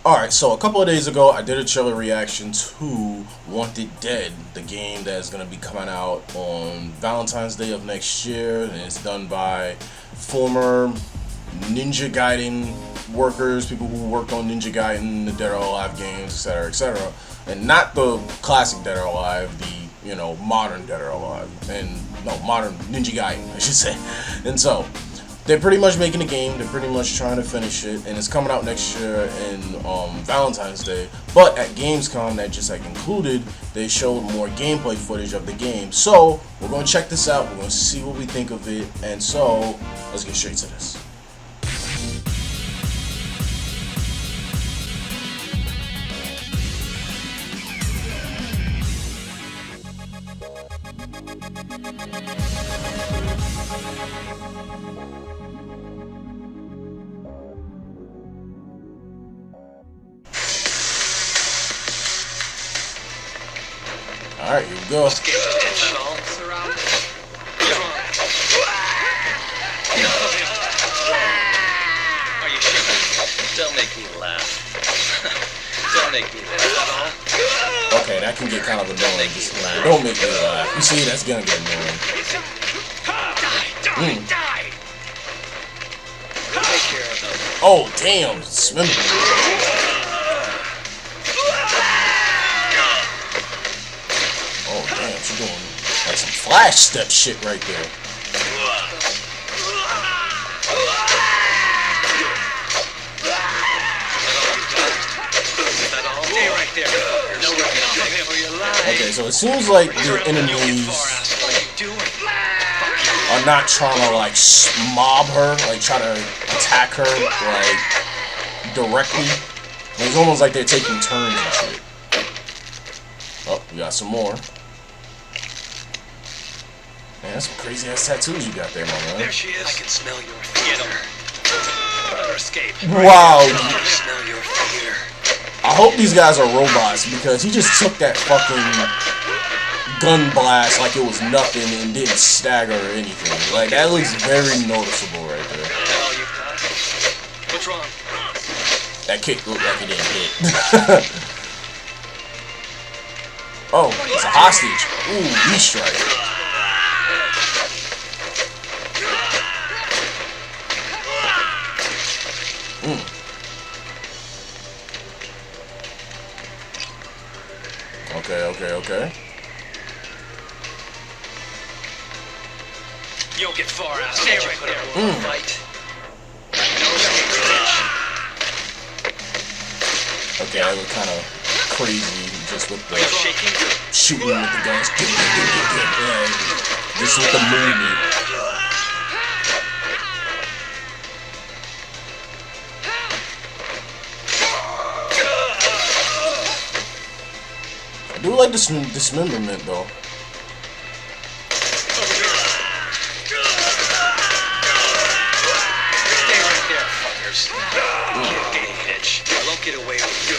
Alright, so a couple of days ago, I did a trailer reaction to Wanted Dead, the game that is going to be coming out on Valentine's Day of next year, and it's done by former Ninja Gaiden workers, people who worked on Ninja Gaiden, the Dead or Alive games, etc., etc., and not the classic Dead or Alive, the, modern Dead or Alive, and, no, modern Ninja Gaiden, I should say. And so, they're pretty much making a game, they're pretty much trying to finish it, and it's coming out next year in Valentine's Day. But at Gamescom that just concluded, they showed more gameplay footage of the game. So, we're going to check this out, we're going to see what we think of it, and so, let's get straight to this. Alright, here we go. Are you sure? Don't make me laugh. Don't make me laugh. Okay, that can get kind of annoying. Just don't make me laugh. You see, that's gonna get annoying. Die! Take care of them. Oh, damn. Swimming. Oh, damn. She's doing like some flash step shit right there. Okay, so it seems like your enemies are not trying to like mob her, like try to attack her like directly. It's almost like they're taking turns and shit. Oh, we got some more. Man, that's some crazy ass tattoos you got there, my man. There she is. I can smell your fear. Get him. Let her escape. Wow. I can smell your fear. I hope these guys are robots because he just took that fucking gun blast like it was nothing and didn't stagger or anything. Like, that looks very noticeable right there. What's wrong? That kick looked like it didn't hit. Oh, it's a hostage. Ooh, V-strike. Okay. You don't get far out. Stay right there. Fight. Okay, that looked kind of crazy just with the shooting with the guns. Just with the movement. I do like this dismemberment though. Stay right there, fuckers. Getting hitch. I won't get away with you.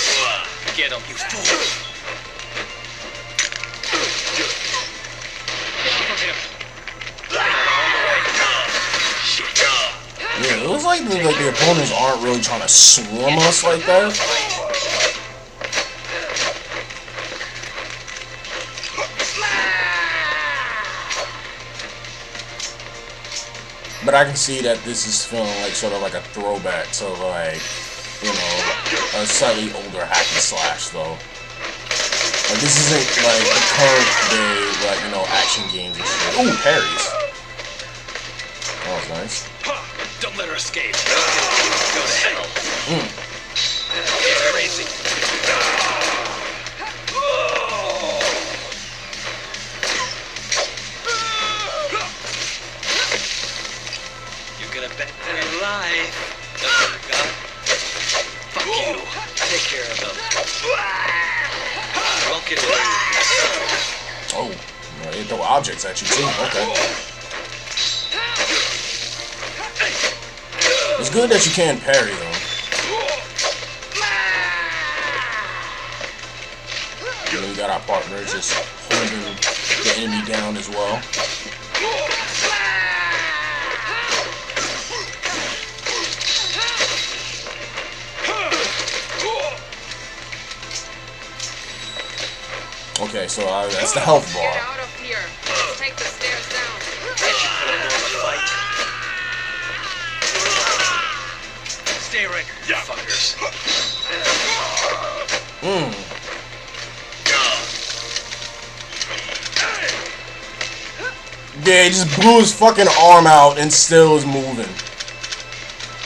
Get him, you fool. Yeah, it looks like the opponents aren't really trying to swarm us like that. But I can see that this is feeling like sort of like a throwback to like, a slightly older hack and slash though. Like this isn't like the current day, like, action games and shit. Ooh, parries. That was nice. Don't let her escape. Go to hell. It's crazy. You're gonna bet your life. That's what you got. Fuck you. Take care of them. I won't get away with this. Oh, they throw objects at you too. Okay. It's good that you can parry though. And then we got our partner just holding the enemy down as well. Okay, so that's the health bar. Get out of here. Let's take the stairs down. That should put him on the fight. Stay right here, you fuckers. Yeah, he just blew his fucking arm out and still is moving.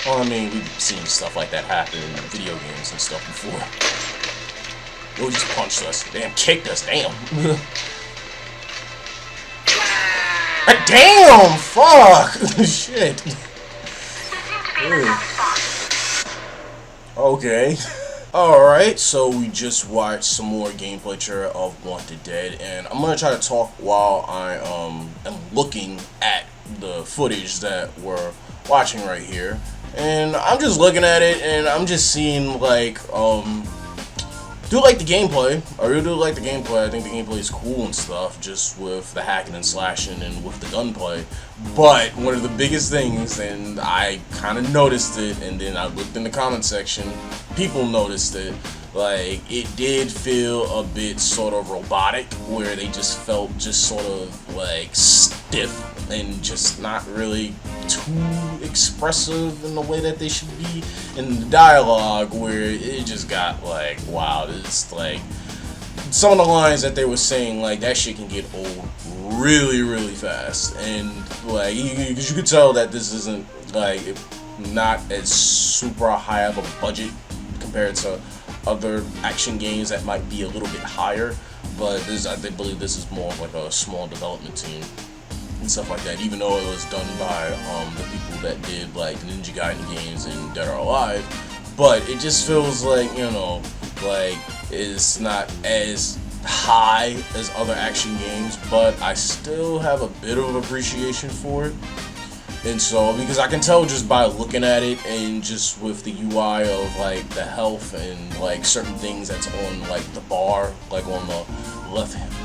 Well, I mean, we've seen stuff like that happen in video games and stuff before. They just punched us. Damn, kicked us. Damn. Damn! Fuck! Shit. Ew. Okay. Alright, so we just watched some more gameplay trailer of Wanted Dead, and I'm gonna try to talk while I am looking at the footage that we're watching right here. And I'm just looking at it, and I'm just seeing, like, do like the gameplay. I really do like the gameplay. I think the gameplay is cool and stuff, just with the hacking and slashing and with the gunplay. But one of the biggest things, and I kind of noticed it, and then I looked in the comment section, people noticed it, like, it did feel a bit sort of robotic, where they just felt just sort of, like, stiff and just not really too expressive in the way that they should be. In the dialogue, where it just got, like, wow, it's like, some of the lines that they were saying, like, that shit can get old really, really fast. And, like, because you could tell that this isn't, like, not as super high of a budget compared to other action games that might be a little bit higher, but I believe this is more of like a small development team and stuff like that, even though it was done by the people that did like Ninja Gaiden games and Dead or Alive. But it just feels like, you know, like it's not as high as other action games, but I still have a bit of appreciation for it. And so, because I can tell just by looking at it and just with the UI of like the health and like certain things that's on like the bar, like on the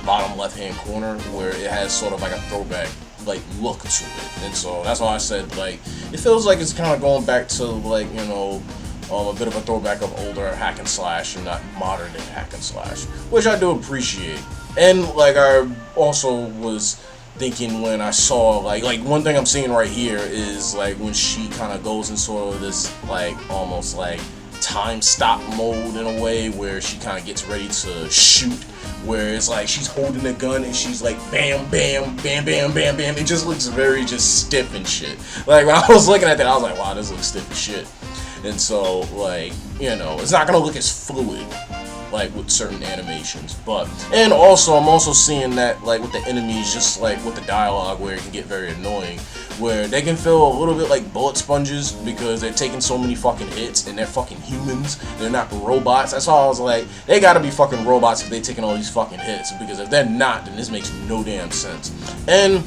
bottom left hand corner, where it has sort of like a throwback like look to it. And so that's why I said, like, it feels like it's kind of going back to like, you know, a bit of a throwback of older hack and slash and not modern day hack and slash, which I do appreciate. And like I also was thinking when I saw like one thing I'm seeing right here is like when she kind of goes in sort of this like almost like time stop mode in a way, where she kind of gets ready to shoot, where it's like she's holding a gun and she's like bam bam bam bam bam bam. It just looks very just stiff and shit. Like when I was looking at that, I was like, wow, this looks stiff as shit. And so, like, you know, it's not gonna look as fluid like with certain animations. But, and also I'm also seeing that like with the enemies, just like with the dialogue, where it can get very annoying, where they can feel a little bit like bullet sponges because they're taking so many fucking hits and they're fucking humans, they're not robots. That's why I was like, they gotta be fucking robots if they're taking all these fucking hits, because if they're not, then this makes no damn sense. And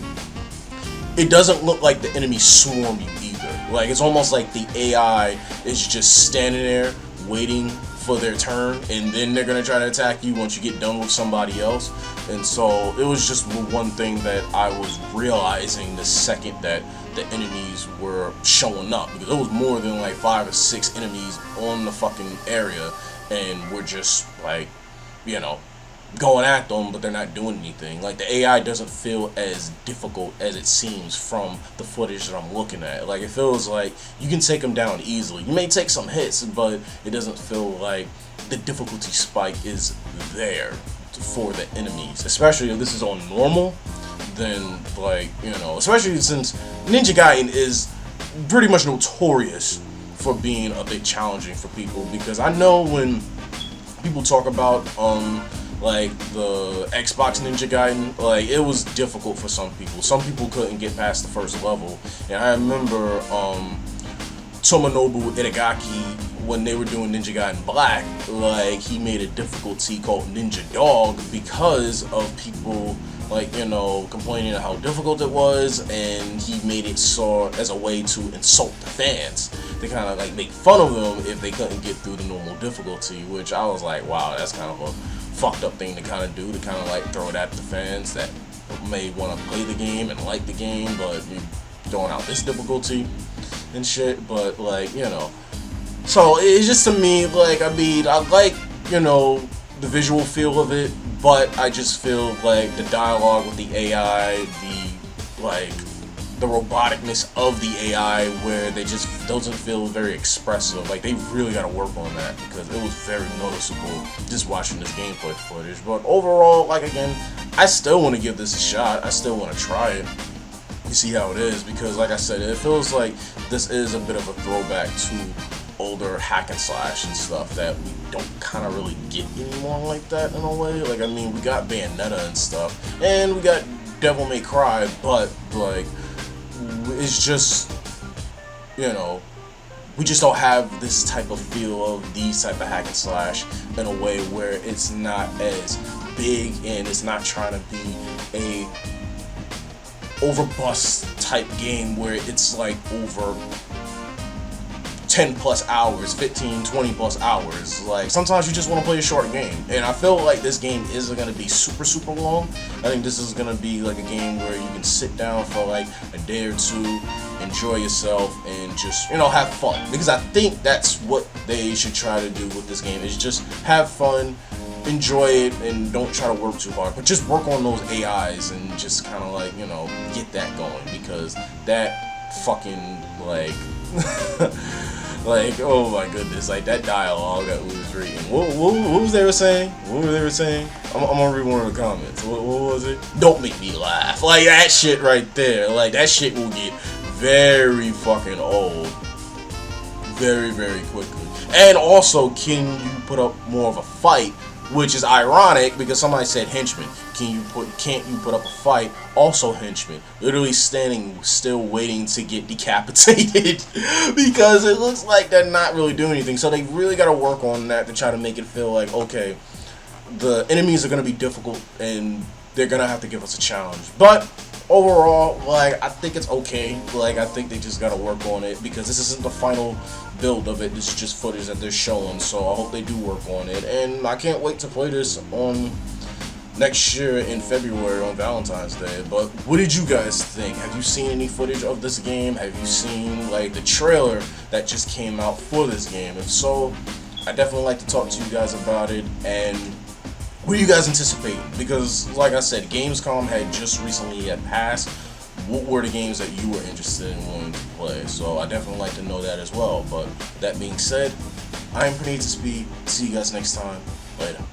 it doesn't look like the enemies swarm you either. Like, it's almost like the AI is just standing there waiting for their turn, and then they're gonna try to attack you once you get done with somebody else. And so it was just one thing that I was realizing the second that the enemies were showing up, because there was more than like 5 or 6 enemies on the fucking area, and we're just like, you know, going at them, but they're not doing anything. Like, the AI doesn't feel as difficult as it seems from the footage that I'm looking at. Like, it feels like you can take them down easily. You may take some hits, but it doesn't feel like the difficulty spike is there for the enemies. Especially if this is on normal, then, like, you know, especially since Ninja Gaiden is pretty much notorious for being a bit challenging for people, because I know when people talk about like the Xbox Ninja Gaiden, like, it was difficult for some people. Some people couldn't get past the first level. And I remember Tomonobu Itagaki, when they were doing Ninja Gaiden Black, like, he made a difficulty called Ninja Dog because of people, like, you know, complaining how difficult it was, and he made it so as a way to insult the fans, to kind of like make fun of them if they couldn't get through the normal difficulty, which I was like, wow, that's kind of a fucked up thing to kind of do, to kind of like throw it at the fans that may want to play the game and like the game, but you're throwing out this difficulty and shit. But, like, you know, so it's just, to me, like, I mean, I like, you know, the visual feel of it, but I just feel like the dialogue with the AI, the roboticness of the AI, where they just doesn't feel very expressive. Like, they really got to work on that, because it was very noticeable just watching this gameplay footage. But overall, like, again, I still want to give this a shot. I still want to try it and see how it is, because like I said, it feels like this is a bit of a throwback to older hack and slash and stuff that we don't kind of really get anymore like that, in a way. Like, I mean, we got Bayonetta and stuff, and we got Devil May Cry, but like, it's just, you know, we just don't have this type of feel of these type of hack and slash in a way where it's not as big and it's not trying to be a overbust type game where it's like over 10 plus hours, 15, 20 plus hours. Like, sometimes you just want to play a short game, and I feel like this game isn't going to be super long. I think this is going to be like a game where you can sit down for like a day or two, enjoy yourself, and just, you know, have fun, because I think that's what they should try to do with this game, is just have fun, enjoy it, and don't try to work too hard, but just work on those AIs and just kind of like, you know, get that going, because that fucking, like, like, oh my goodness, like, that dialogue that we was reading. What was they were saying? What were they were saying? I'm gonna read one of the comments. What was it? Don't make me laugh. Like, that shit right there. Like, that shit will get very fucking old very quickly. And also, can you put up more of a fight? Which is ironic, because somebody said henchman. Can't you put up a fight? Also henchman. Literally standing still waiting to get decapitated because it looks like they're not really doing anything. So they really got to work on that to try to make it feel like, okay, the enemies are going to be difficult and they're going to have to give us a challenge. But overall, like, I think it's okay. Like, I think they just got to work on it, because this isn't the final build of it. This is just footage that they're showing, so I hope they do work on it, and I can't wait to play this on next year in February on Valentine's Day. But what did you guys think? Have you seen any footage of this game? Have you seen, like, the trailer that just came out for this game? If so, I definitely like to talk to you guys about it. And what are you guys anticipating? Because, like I said, Gamescom had just recently passed. What were the games that you were interested in wanting to play? So I definitely like to know that as well. But that being said, I am Prinatious. See you guys next time. Later.